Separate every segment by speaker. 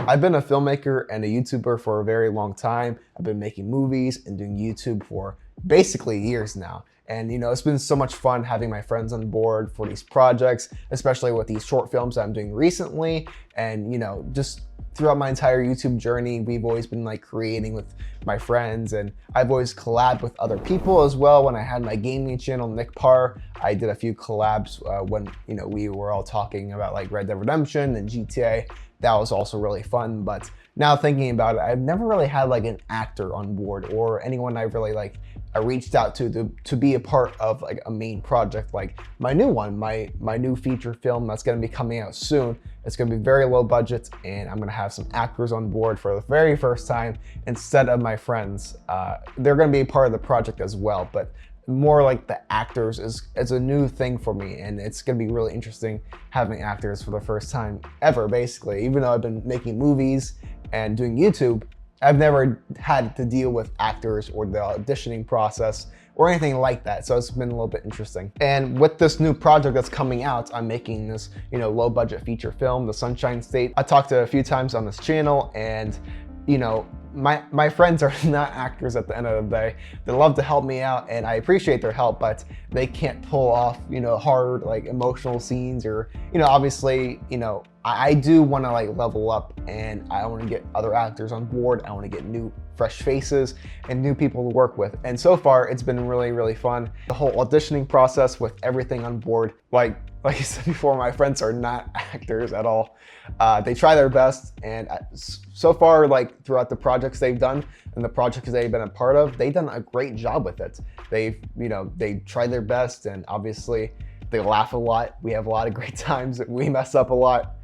Speaker 1: I've been a filmmaker and a YouTuber for a very long time. I've been making movies and doing YouTube for basically years now. And it's been so much fun having my friends on board for these projects, especially with these short films that I'm doing recently. And just throughout my entire YouTube journey, we've always been like creating with my friends, and I've always collabed with other people as well. When I had my gaming channel, Nick Parr, I did a few collabs when we were all talking about like Red Dead Redemption and GTA. That was also really fun. But now thinking about it, I've never really had like an actor on board or anyone I really like reached out to be a part of like a main project like my new one, my new feature film that's going to be coming out soon. It's going to be very low budget, and I'm going to have some actors on board for the very first time instead of my friends. They're going to be a part of the project as well, but more like the actors is a new thing for me, and it's going to be really interesting having actors for the first time ever, basically. Even though I've been making movies and doing YouTube, I've never had to deal with actors or the auditioning process or anything like that. So it's been a little bit interesting. And with this new project that's coming out, I'm making this, low budget feature film, The Sunshine State. I talked to a few times on this channel, and my friends are not actors at the end of the day. They love to help me out, and I appreciate their help, but they can't pull off, hard, like emotional scenes, or, obviously, I do want to like level up, and I want to get other actors on board. I want to get new fresh faces and new people to work with. And so far it's been really, really fun. The whole auditioning process with everything on board, like I said before, my friends are not actors at all. They try their best, and so far, like throughout the projects they've done and the projects they've been a part of, they've done a great job with it. They try their best, and obviously they laugh a lot. We have a lot of great times. We mess up a lot.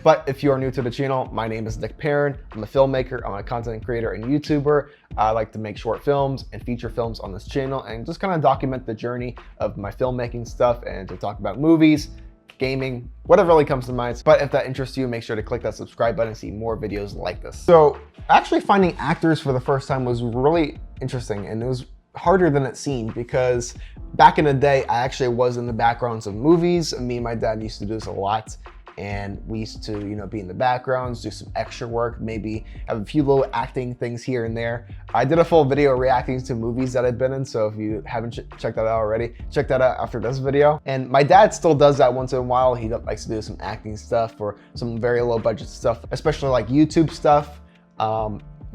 Speaker 1: But if you are new to the channel, my name is Nick Parren. I'm a filmmaker, I'm a content creator and YouTuber. I like to make short films and feature films on this channel and just kind of document the journey of my filmmaking stuff, and to talk about movies, gaming, whatever really comes to mind. But if that interests you, make sure to click that subscribe button to see more videos like this. So actually finding actors for the first time was really interesting, and it was harder than it seemed, because back in the day, I actually was in the backgrounds of movies. Me and my dad used to do this a lot. And we used to, be in the backgrounds, do some extra work, maybe have a few little acting things here and there. I did a full video reacting to movies that I've been in, so if you haven't checked that out already, check that out after this video. And my dad still does that once in a while. He likes to do some acting stuff or some very low budget stuff, especially like YouTube stuff.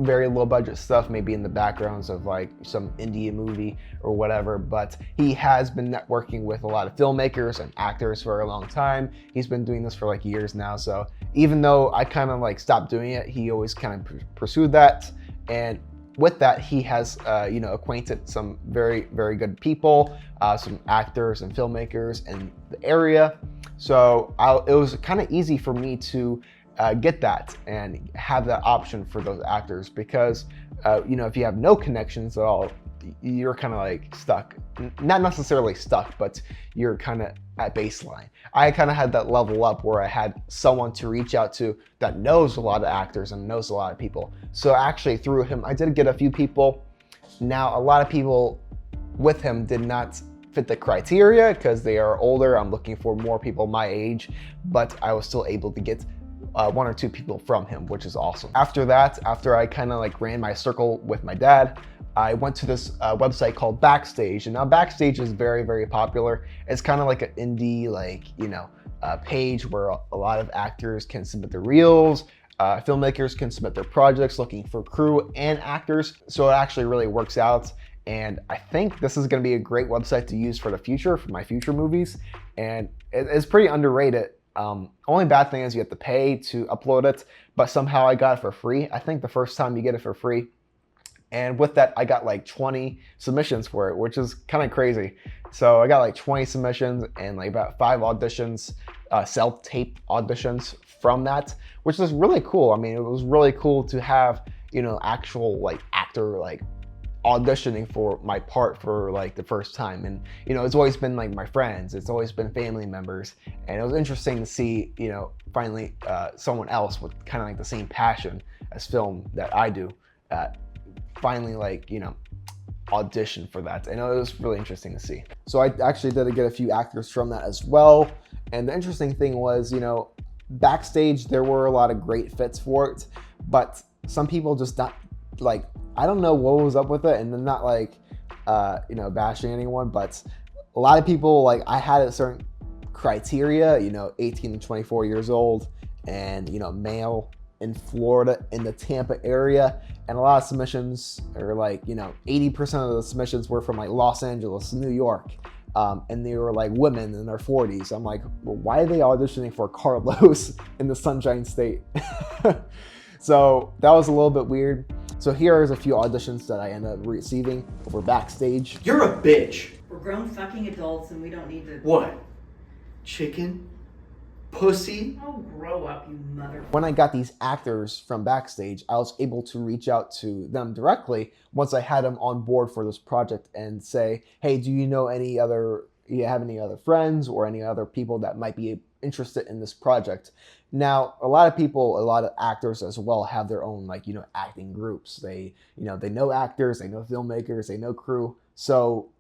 Speaker 1: Very low budget stuff, maybe in the backgrounds of like some indie movie or whatever. But he has been networking with a lot of filmmakers and actors for a long time. He's been doing this for like years now. So even though I kind of like stopped doing it, he always kind of pursued that. And with that, he has acquainted some very, very good people, some actors and filmmakers in the area. So it was kind of easy for me to get that and have that option for those actors, because if you have no connections at all, you're kind of like stuck. Not necessarily stuck, but you're kind of at baseline. I kind of had that level up where I had someone to reach out to that knows a lot of actors and knows a lot of people. So actually through him, I did get a few people. Now a lot of people with him did not fit the criteria because they are older. I'm looking for more people my age, but I was still able to get one or two people from him, which is awesome. After that, after I kind of like ran my circle with my dad, I went to this website called Backstage. And now Backstage is very, very popular. It's kind of like an indie, page where a lot of actors can submit their reels, filmmakers can submit their projects looking for crew and actors. So it actually really works out. And I think this is going to be a great website to use for the future, for my future movies. And it's pretty underrated. Only bad thing is you have to pay to upload it, but somehow I got it for free. I think the first time you get it for free. And with that, I got like 20 submissions for it, which is kind of crazy. So I got like 20 submissions and like about 5 auditions, self-tape auditions from that, which is really cool. I mean, it was really cool to have, actual like actor like auditioning for my part for like the first time. And it's always been like my friends, it's always been family members, and it was interesting to see finally someone else with kind of like the same passion as film that I do finally audition for that. I know it was really interesting to see. So I actually did get a few actors from that as well. And the interesting thing was, Backstage, there were a lot of great fits for it, but some people just not like, I don't know what was up with it, and then not like, bashing anyone, but a lot of people, like, I had a certain criteria, 18 to 24 years old, and, male in Florida, in the Tampa area, and a lot of submissions, or like, 80% of the submissions were from like Los Angeles, New York. And they were like women in their 40s. I'm like, well, why are they auditioning for Carlos in the Sunshine State? So that was a little bit weird. So here's a few auditions that I ended up receiving for Backstage.
Speaker 2: You're a bitch.
Speaker 3: We're grown fucking adults and we don't need to...
Speaker 2: What? Chicken? Pussy?
Speaker 3: Oh, grow up, you mother...
Speaker 1: When I got these actors from Backstage, I was able to reach out to them directly once I had them on board for this project and say, hey, do you have any other friends or any other people that might be interested in this project? Now, a lot of actors as well have their own, acting groups. They know actors, they know filmmakers, they know crew. So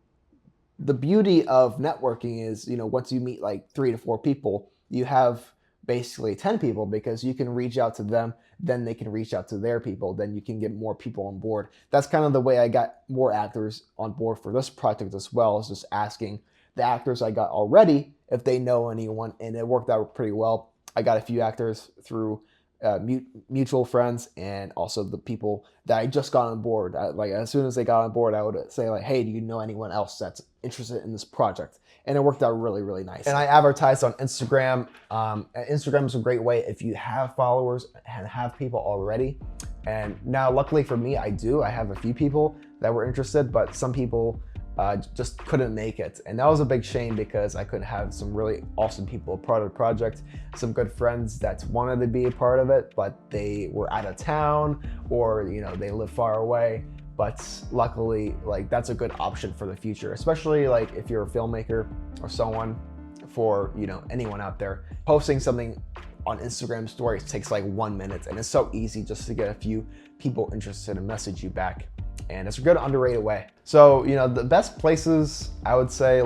Speaker 1: the beauty of networking is, once you meet like 3 to 4 people, you have basically 10 people, because you can reach out to them, then they can reach out to their people, then you can get more people on board. That's kind of the way I got more actors on board for this project as well, is just asking the actors I got already if they know anyone, and it worked out pretty well. I got a few actors through mutual friends, and also the people that I just got on board. As soon as they got on board, I would say like, hey, do you know anyone else that's interested in this project? And it worked out really, really nice. And I advertised on Instagram. Instagram is a great way if you have followers and have people already. And now, luckily for me, I have a few people that were interested, but some people just couldn't make it. And that was a big shame, because I could have some really awesome people a part of the project, some good friends that wanted to be a part of it, but they were out of town, or they live far away. But luckily, that's a good option for the future, especially if you're a filmmaker or someone, for anyone out there. Posting something on Instagram stories takes like 1 minute, and it's so easy just to get a few people interested and message you back. And it's a good underrated way. So, the best places, I would say,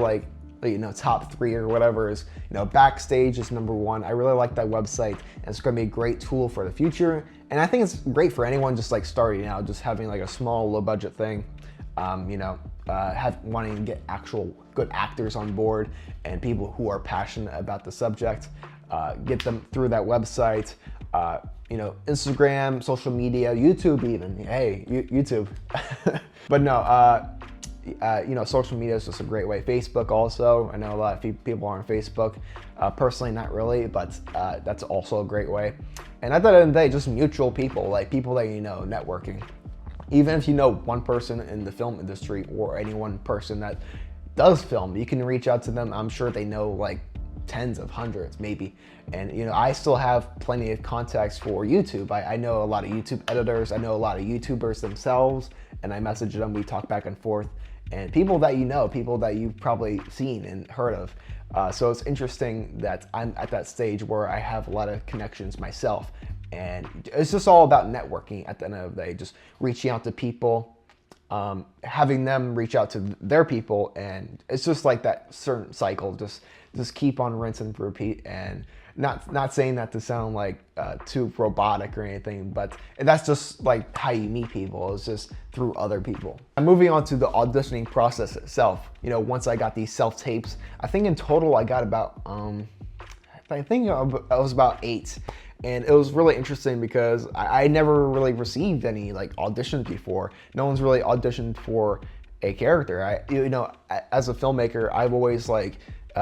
Speaker 1: top 3 or whatever is, Backstage is number 1. I really like that website, and it's going to be a great tool for the future. And I think it's great for anyone just starting out, just having a small, low budget thing, wanting to get actual good actors on board and people who are passionate about the subject, get them through that website. Instagram, social media, YouTube even. Hey, YouTube. But no, social media is just a great way. Facebook also. I know a lot of people are on Facebook. Personally, not really, but that's also a great way. And at the end of the day, just mutual people, people that networking. Even if you know one person in the film industry or any one person that does film, you can reach out to them. I'm sure they know tens of hundreds maybe. And I still have plenty of contacts for YouTube. I know a lot of YouTube editors, I know a lot of YouTubers themselves, and I message them, we talk back and forth, and people that people that you've probably seen and heard of. So it's interesting that I'm at that stage where I have a lot of connections myself, and it's just all about networking at the end of the day, just reaching out to people, having them reach out to their people, and it's just like that certain cycle, just keep on rinse and repeat. And not saying that to sound too robotic or anything, but that's just how you meet people. It's just through other people. And moving on to the auditioning process itself, once I got these self-tapes, I think in total I got about I was about 8. And it was really interesting because I never really received any auditions before. No one's really auditioned for a character. As a filmmaker, I've always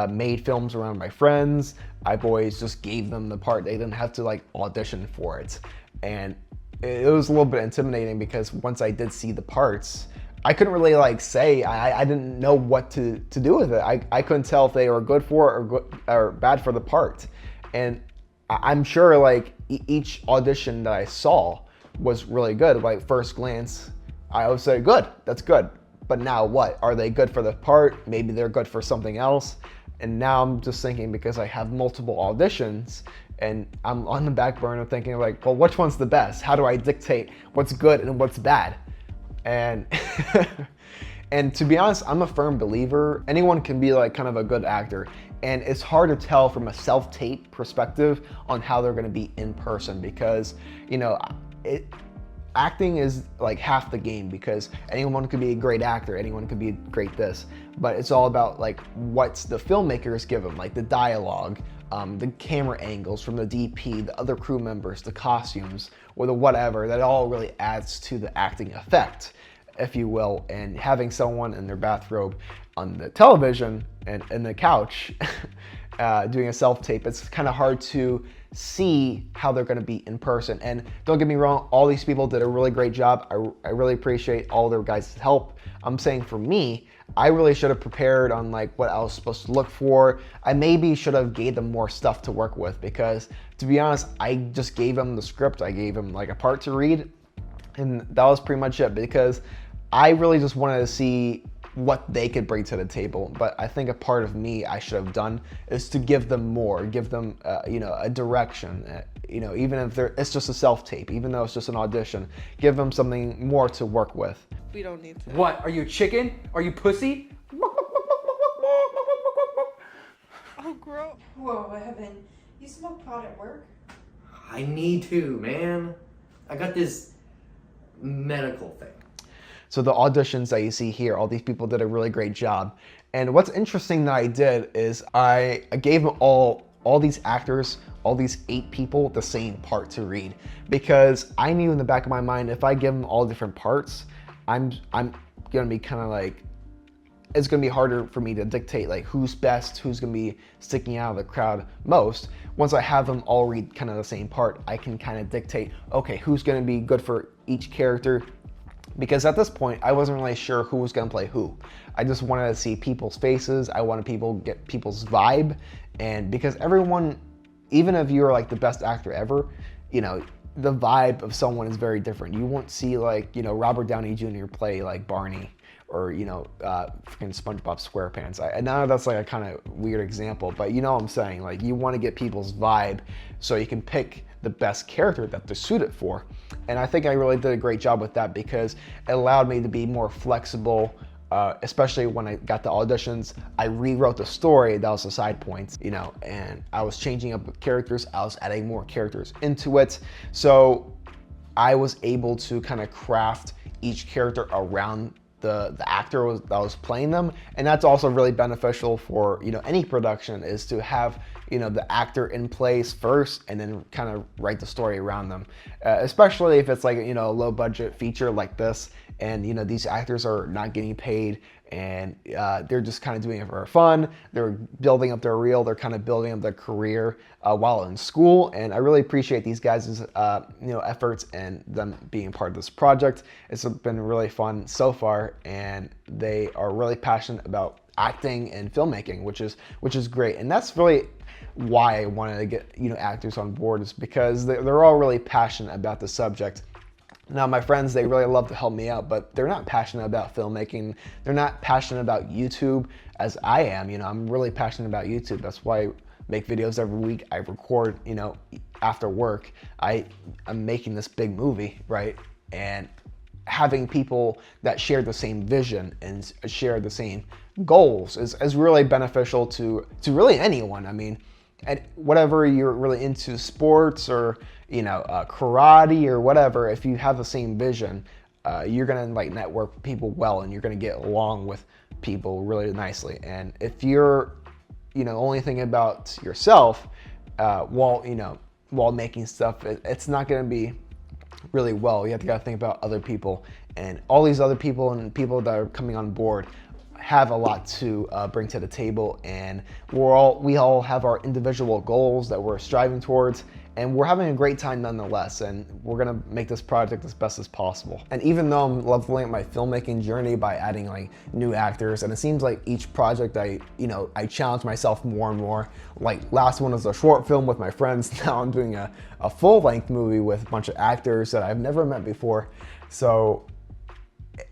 Speaker 1: made films around my friends. I've always just gave them the part. They didn't have to audition for it. And it was a little bit intimidating, because once I did see the parts, I couldn't really say, I didn't know what to do with it. I couldn't tell if they were good for it or bad for the part. And I'm sure each audition that I saw was really good. First glance, I would say good, that's good. But now what? Are they good for the part? Maybe they're good for something else. And now I'm just thinking, because I have multiple auditions and I'm on the back burner thinking well, which one's the best? How do I dictate what's good and what's bad? And And to be honest, I'm a firm believer anyone can be like kind of a good actor. And it's hard to tell from a self-tape perspective on how they're gonna be in person because, you know, acting is like half the game because anyone could be a great actor, anyone could be a great this, but it's all about like what's the filmmakers give them, like the dialogue, the camera angles from the DP, the other crew members, the costumes, or the whatever, that all really adds to the acting effect, if you will. And having someone in their bathrobe on the television and in the couch doing a self-tape, it's kind of hard to see how they're going to be in person. And don't get me wrong, all these people did a really great job. I really appreciate all their guys' help. I'm saying for me, I really should have prepared on like what I was supposed to look for. I maybe should have gave them more stuff to work with because, to be honest, I just gave them the script. I gave them like a part to read, and that was pretty much it because I really just wanted to see what they could bring to the table. But I think a part of me I should have done is to give them more, give them a direction, even if it's just a self-tape, even though it's just an audition, give them something more to work with.
Speaker 4: We don't need to.
Speaker 5: What? Are you a chicken? Are you pussy?
Speaker 4: Oh, gross.
Speaker 6: Whoa, Evan, you smoke pot at work?
Speaker 2: I need to, man. I got this medical thing.
Speaker 1: So the auditions that you see here, all these people did a really great job. And what's interesting that I did is I gave them all these actors, all these 8 people, the same part to read, because I knew in the back of my mind, if I give them all different parts, I'm gonna be kind of like, it's gonna be harder for me to dictate like who's best, who's gonna be sticking out of the crowd most. Once I have them all read kind of the same part, I can kind of dictate, okay, who's gonna be good for each character. Because at this point, I wasn't really sure who was gonna play who. I just wanted to see people's faces. I wanted people to get people's vibe. And because everyone, even if you're like the best actor ever, the vibe of someone is very different. You won't see like, Robert Downey Jr. play like Barney or, freaking SpongeBob SquarePants. I know that's like a kind of weird example, but you know what I'm saying? Like you want to get people's vibe so you can pick the best character that they're suited for. And I think I really did a great job with that because it allowed me to be more flexible, especially when I got the auditions. I rewrote the story, that was the side points, and I was changing up characters, I was adding more characters into it. So I was able to kind of craft each character around the actor that was playing them. And that's also really beneficial for, any production, is to have, the actor in place first and then kind of write the story around them. Especially if it's like, a low budget feature like this and, these actors are not getting paid and they're just kind of doing it for fun. They're building up their reel. They're kind of building up their career while in school. And I really appreciate these guys' efforts and them being part of this project. It's been really fun so far, and they are really passionate about acting and filmmaking, which is great. And that's really why I wanted to get actors on board, is because they're all really passionate about the subject. Now, my friends, they really love to help me out, but they're not passionate about filmmaking. They're not passionate about YouTube as I am. I'm really passionate about YouTube. That's why I make videos every week. I record, after work. I'm making this big movie, right? And having people that share the same vision and share the same goals is really beneficial to really anyone. I mean, and whatever you're really into, sports or karate or whatever, if you have the same vision, you're gonna like network people well, and you're gonna get along with people really nicely. And if you're only thinking about yourself while making stuff, it's not gonna be really well. You have to think about other people, and all these other people and people that are coming on board have a lot to bring to the table, and we all have our individual goals that we're striving towards, and we're having a great time nonetheless, and we're gonna make this project as best as possible. And even though I'm leveling up my filmmaking journey by adding like new actors, and it seems like each project I challenge myself more and more. Like last one was a short film with my friends. Now I'm doing a full-length movie with a bunch of actors that I've never met before. So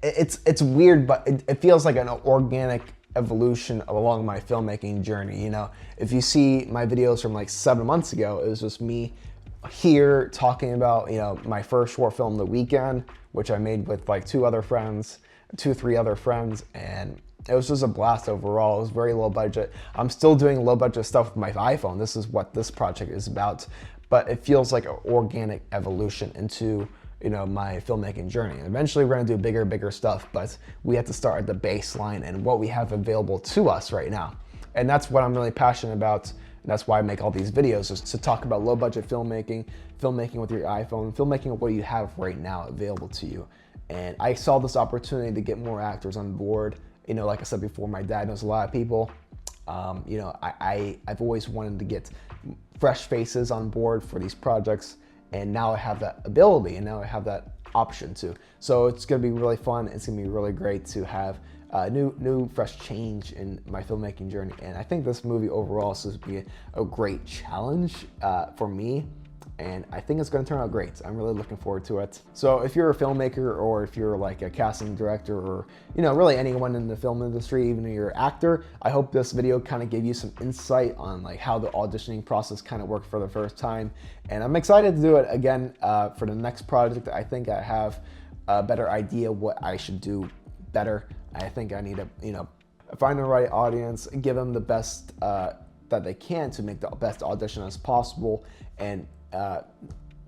Speaker 1: it's weird, but it feels like an organic evolution along my filmmaking journey. If you see my videos from like 7 months ago, it was just me here talking about my first short film, The Weekend, which I made with like 2 other friends. 2 or 3 other friends, and it was just a blast overall. It was very low budget. I'm still doing low budget stuff with my iPhone. This is what this project is about, but it feels like an organic evolution into, you know, my filmmaking journey. And eventually we're gonna do bigger stuff, but we have to start at the baseline and what we have available to us right now. And that's what I'm really passionate about. And that's why I make all these videos, is to talk about low budget filmmaking, filmmaking with your iPhone, filmmaking with what you have right now available to you. And I saw this opportunity to get more actors on board. You know, like I said before, my dad knows a lot of people. You know, I've always wanted to get fresh faces on board for these projects, and now I have that ability, and now I have that option too. So it's gonna be really fun. It's gonna be really great to have new fresh change in my filmmaking journey. And I think this movie overall is going to be a great challenge for me. And I think it's going to turn out great. I'm really looking forward to it. So if you're a filmmaker, or if you're like a casting director, or, you know, really anyone in the film industry, even if you're an actor, I hope this video kind of gave you some insight on like how the auditioning process kind of worked for the first time. And I'm excited to do it again for the next project. I think I have a better idea what I should do better. I think I need to, you know, find the right audience, give them the best that they can to make the best audition as possible. And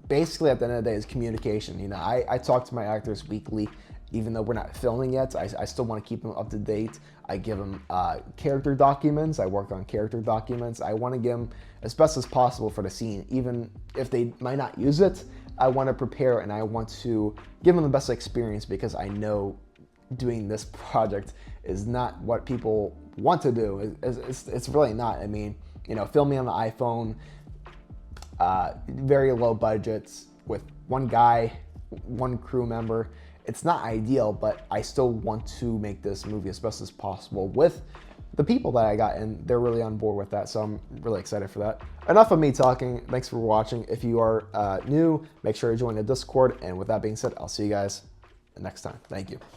Speaker 1: basically at the end of the day is communication. You know, I talk to my actors weekly, even though we're not filming yet. I still want to keep them up to date. I give them character documents. I work on character documents. I want to give them as best as possible for the scene. Even if they might not use it, I want to prepare, and I want to give them the best experience, because I know doing this project is not what people want to do. It's really not. I mean, you know, filming on the iPhone, very low budgets with one guy, one crew member. It's not ideal, but I still want to make this movie as best as possible with the people that I got, and they're really on board with that. So I'm really excited for that. Enough of me talking. Thanks for watching. If you are new, make sure to join the Discord. And with that being said, I'll see you guys next time. Thank you.